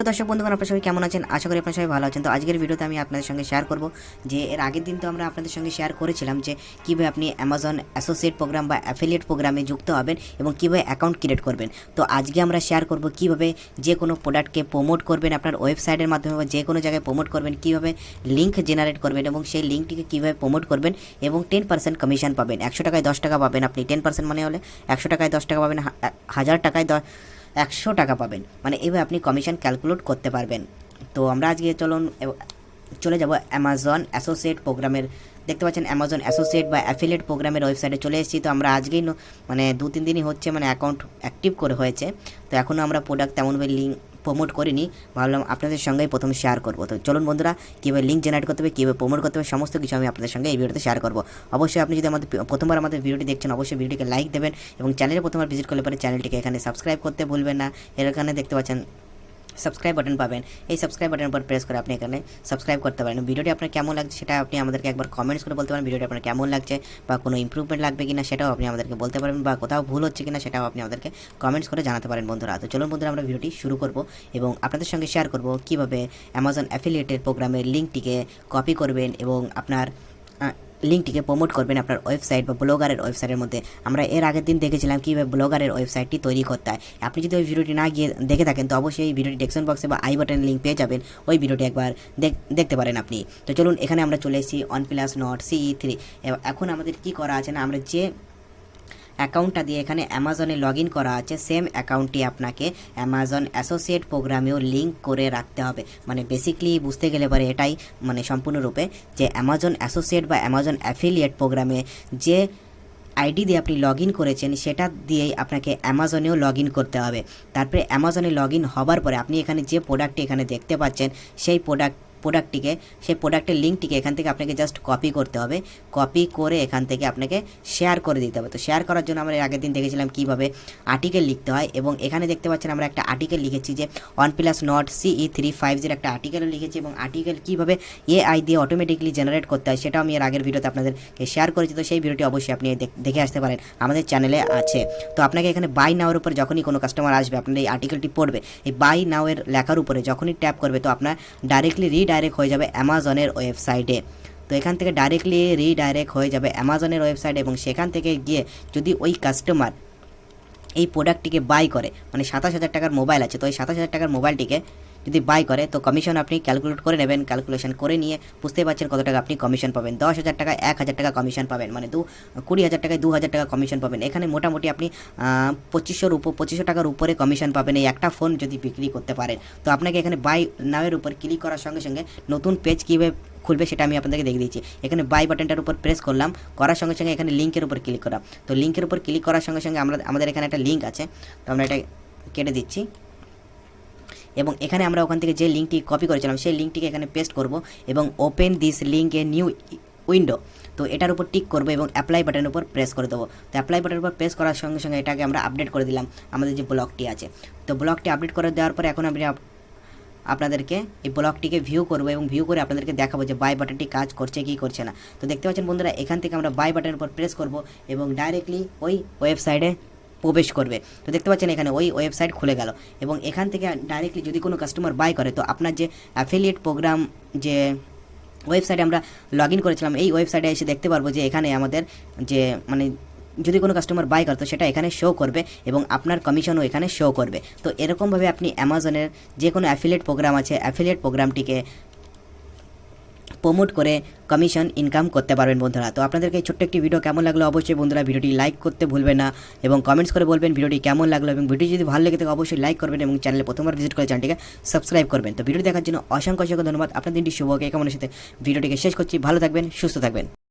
দর্শক বন্ধুগণ, আপনারা সবাই কেমন আছেন? আশা করি আপনারা সবাই ভালো আছেন। তো আজকের ভিডিওতে আমি আপনাদের সঙ্গে শেয়ার করব যে এর আগের দিন তো আমরা আপনাদের সঙ্গে শেয়ার করেছিলাম যে কীভাবে আপনি অ্যামাজন অ্যাসোসিয়েট প্রোগ্রাম বা অ্যাফিলিয়েট প্রোগ্রামে যুক্ত হবেন এবং কীভাবে অ্যাকাউন্ট ক্রিয়েট করবেন। তো আজকে আমরা শেয়ার করব কীভাবে যে কোনো প্রোডাক্টকে প্রমোট করবেন আপনার ওয়েবসাইটের মাধ্যমে বা যে কোনো জায়গায় প্রমোট করবেন, কীভাবে লিঙ্ক জেনারেট করবেন এবং সেই লিঙ্কটিকে কীভাবে প্রমোট করবেন এবং 10% কমিশন পাবেন। 100 টাকায় 10 টাকা পাবেন আপনি। 10% মানে হলে 100 টাকায় 10 টাকা পাবেন, 1000 টাকায় 100 টাকা পাবেন। মানে এভাবে আপনি কমিশন ক্যালকুলেট করতে পারবেন। তো আমরা আজকে চলে যাব অ্যামাজন অ্যাসোসিয়েট প্রোগ্রামের। দেখতে পাচ্ছেন অ্যামাজন অ্যাসোসিয়েট বা অ্যাফিলিয়েট প্রোগ্রামের ওয়েবসাইটে চলে এসেছি। তো আমরা আজকেই মানে 2-3 দিনই হচ্ছে মানে অ্যাকাউন্ট অ্যাক্টিভ করে হয়েছে। তো এখনও আমরা প্রোডাক্ট তেমনভাবে লিঙ্ক প্রমোট করিনি, ভাবলাম আপনাদের সঙ্গেই প্রথম শেয়ার করব। তো চলুন বন্ধুরা, কীভাবে লিঙ্ক জেনারেট করতে হবে, কীভাবে প্রমোট করতে হবে, সমস্ত কিছু আমি আপনাদের সঙ্গে এই ভিডিওতে শেয়ার করব। অবশ্যই আপনি যদি প্রথমবার আমাদের ভিডিওটি দেখছেন, অবশ্যই ভিডিওটিকে লাইক দেবেন এবং চ্যানেলে প্রথমবার ভিজিট করলে পরে চ্যানেলটিকে এখানে সাবস্ক্রাইব করতে ভুলবেন না। এখানে দেখতে পাচ্ছেন সাবস্ক্রাইব বাটন পাবেন। এই সাবস্ক্রাইব বাটনের উপর প্রেস করে আপনি এখানে সাবস্ক্রাইব করতে পারেন। ভিডিওটি আপনার কেমন লাগছে সেটা আপনি আমাদেরকে একবার কমেন্টস করে বলতে পারেন। ভিডিওটি আপনার কেমন লাগছে বা কোনো ইমপ্রুভমেন্ট লাগবে কিনা সেটাও আপনি আমাদেরকে বলতে পারেন, বা কোথাও ভুল হচ্ছে কিনা সেটাও আপনি আমাদেরকে কমেন্টস করে জানাতে পারেন বন্ধুরা। তো চলুন বন্ধুরা, আমরা ভিডিওটি শুরু করব এবং আপনাদের সঙ্গে শেয়ার করব কীভাবে অ্যামাজন অ্যাফিলিয়েটের প্রোগ্রামের লিঙ্কটিকে কপি করবেন এবং আপনার লিঙ্কটিকে প্রমোট করবেন আপনার ওয়েবসাইট বা ব্লগারের ওয়েবসাইটের মধ্যে। আমরা এর আগের দিন দেখেছিলাম কীভাবে ব্লগারের ওয়েবসাইটটি তৈরি করতে হয়। আপনি যদি ওই ভিডিওটি না গিয়ে দেখে থাকেন তো অবশ্যই এই ভিডিওটি ডেসক্রিপশন বক্সে বা আই বাটনের লিঙ্ক পেয়ে যাবেন। ওই ভিডিওটি একবার দেখতে পারেন আপনি। তো চলুন, এখানে আমরা চলে এসেছি OnePlus.CE3। এখন আমাদের কি করা আছে না, আমরা যে অ্যাকাউন্টটা দিয়ে এখানে অ্যামাজনে লগ ইন করা আছে সেম অ্যাকাউন্টটি আপনাকে অ্যামাজন অ্যাসোসিয়েট প্রোগ্রামেও লিঙ্ক করে রাখতে হবে। মানে বেসিকলি বুঝতে গেলে পরে এটাই মানে সম্পূর্ণরূপে যে অ্যামাজন অ্যাসোসিয়েট বা অ্যামাজন অ্যাফিলিয়েট প্রোগ্রামে যে আইডি দিয়ে আপনি লগ ইন করেছেন সেটা দিয়েই আপনাকে অ্যামাজনেও লগ ইন করতে হবে। তারপরে অ্যামাজনে লগ ইন হবার পরে আপনি এখানে যে প্রোডাক্টটি এখানে দেখতে পাচ্ছেন সেই সেই প্রোডাক্টের লিঙ্কটিকে এখান থেকে আপনাকে জাস্ট কপি করতে হবে। কপি করে এখান থেকে আপনাকে শেয়ার করে দিতে হবে। তো শেয়ার করার জন্য আমরা আগের দিন দেখেছিলাম কীভাবে আর্টিকেল লিখতে হয় এবং এখানে দেখতে পাচ্ছেন আমরা একটা আর্টিকেল লিখেছি যে OnePlus.CE350 একটা আর্টিকেলও লিখেছি এবং আর্টিকেল কীভাবে AI দিয়ে অটোমেটিকলি জেনারেট করতে হয় সেটাও আমি এর আগের ভিডিওতে আপনাদেরকে শেয়ার করেছি। তো সেই ভিডিওটি অবশ্যই আপনি দেখে আসতে পারেন, আমাদের চ্যানেলে আছে। তো আপনাকে এখানে বাই নাওয়ের উপর যখনই কোনো কাস্টমার আসবে আপনার এই আর্টিকেলটি পড়বে, এই বাই নাওয়ের লেখার উপরে যখনই ট্যাপ করবে তো আপনার ডাইরেক্টলি রিডাইরেক্ট হয়ে যাবে অ্যামাজনের ওয়েবসাইটে। তো এখান থেকে ডাইরেক্টলি রিডাইরেক্ট হয়ে যাবে অ্যামাজনের ওয়েবসাইটে এবং সেখান থেকে গিয়ে যদি ওই কাস্টমার এই প্রোডাক্টটিকে বাই করে, মানে 27,000 টাকার মোবাইল আছে, তো এই 27,000 টাকার মোবাইলটিকে যদি বাই করে তো কমিশন আপনি ক্যালকুলেট করে নেবেন। ক্যালকুলেশন করে নিয়ে বুঝতে পারছেন কত টাকা আপনি কমিশন পাবেন। 10,000 টাকায় 1,000 টাকা কমিশন পাবেন, মানে 20,000 টাকায় 2,000 টাকা কমিশন পাবেন। এখানে মোটামুটি আপনি 2500 টাকার উপরে কমিশন পাবেন এই একটা ফোন যদি বিক্রি করতে পারেন। তো আপনাকে এখানে বাই নাওয়ের উপর ক্লিক করার সঙ্গে সঙ্গে নতুন পেজ কীভাবে খুলবে সেটা আমি আপনাদেরকে দেখে দিচ্ছি। এখানে বাই বাটনটার উপর প্রেস করলাম, করার সঙ্গে সঙ্গে এখানে লিঙ্কের উপর ক্লিক করা। তো লিঙ্কের উপর ক্লিক করার সঙ্গে সঙ্গে আমাদের এখানে একটা লিঙ্ক আছে, তো আমরা এটা কেটে দিচ্ছি এবং এখানে আমরা ওখান থেকে যে লিঙ্কটি কপি করেছিলাম সেই লিঙ্কটিকে এখানে পেস্ট করব এবং open this link a new window. তো এটার উপর টিক করবো এবং অ্যাপ্লাই বাটনের উপর প্রেস করে দেবো। তো অ্যাপ্লাই বাটনের উপর প্রেস করার সঙ্গে সঙ্গে এটাকে আমরা আপডেট করে দিলাম আমাদের যে ব্লগটি আছে। তো ব্লগটি আপডেট করে দেওয়ার পরে এখন আমি আপনাদেরকে এই ব্লগটিকে ভিউ করবো এবং ভিউ করে আপনাদেরকে দেখাবো যে বাই বাটনটি কাজ করছে কি করছে না। তো দেখতে পাচ্ছেন বন্ধুরা, এখান থেকে আমরা বাই বাটনের উপর প্রেস করব এবং ডাইরেক্টলি ওই ওয়েবসাইটে প্রবেশ করবে। তো দেখতে পাচ্ছেন এখানে ওই ওয়েবসাইট খুলে গেল এবং এখান থেকে ডাইরেক্টলি যদি কোনো কাস্টমার বাই করে তো আপনার যে অ্যাফিলিয়েট প্রোগ্রাম যে ওয়েবসাইটে আমরা লগ ইন করেছিলাম এই ওয়েবসাইটে এসে দেখতে পারবো যে এখানে আমাদের যে মানে যদি কোনো কাস্টমার বাই করে তো সেটা এখানে শো করবে এবং আপনার কমিশনও এখানে শো করবে। তো এরকমভাবে আপনি অ্যামাজনের যে কোনো অ্যাফিলিয়েট প্রোগ্রাম আছে অ্যাফিলিয়েট প্রোগ্রামটিকে প্রমোট করে কমিশন ইনকাম করতে পারবেন বন্ধুরা। তো আপনাদেরকে ছোট্ট একটি ভিডিও কেমন লাগলো অবশ্যই বন্ধুরা ভিডিওটি লাইক করতে ভুলবেন না এবং কমেন্টস করে বলবেন ভিডিওটি কেমন লাগলো এবং ভিডিও যদি ভালো লেগে থাকে অবশ্যই লাইক করবেন এবং চ্যানেলে প্রথমবার ভিজিট করে চ্যানেলটিকে সাবস্ক্রাইব করবেন। তো ভিডিও দেখার জন্য অসংখ্য ধন্যবাদ। আপনার দিনটি শুভ হোক এই কামনার সাথে ভিডিওটিকে শেষ করছি। ভালো থাকবেন, সুস্থ থাকবেন।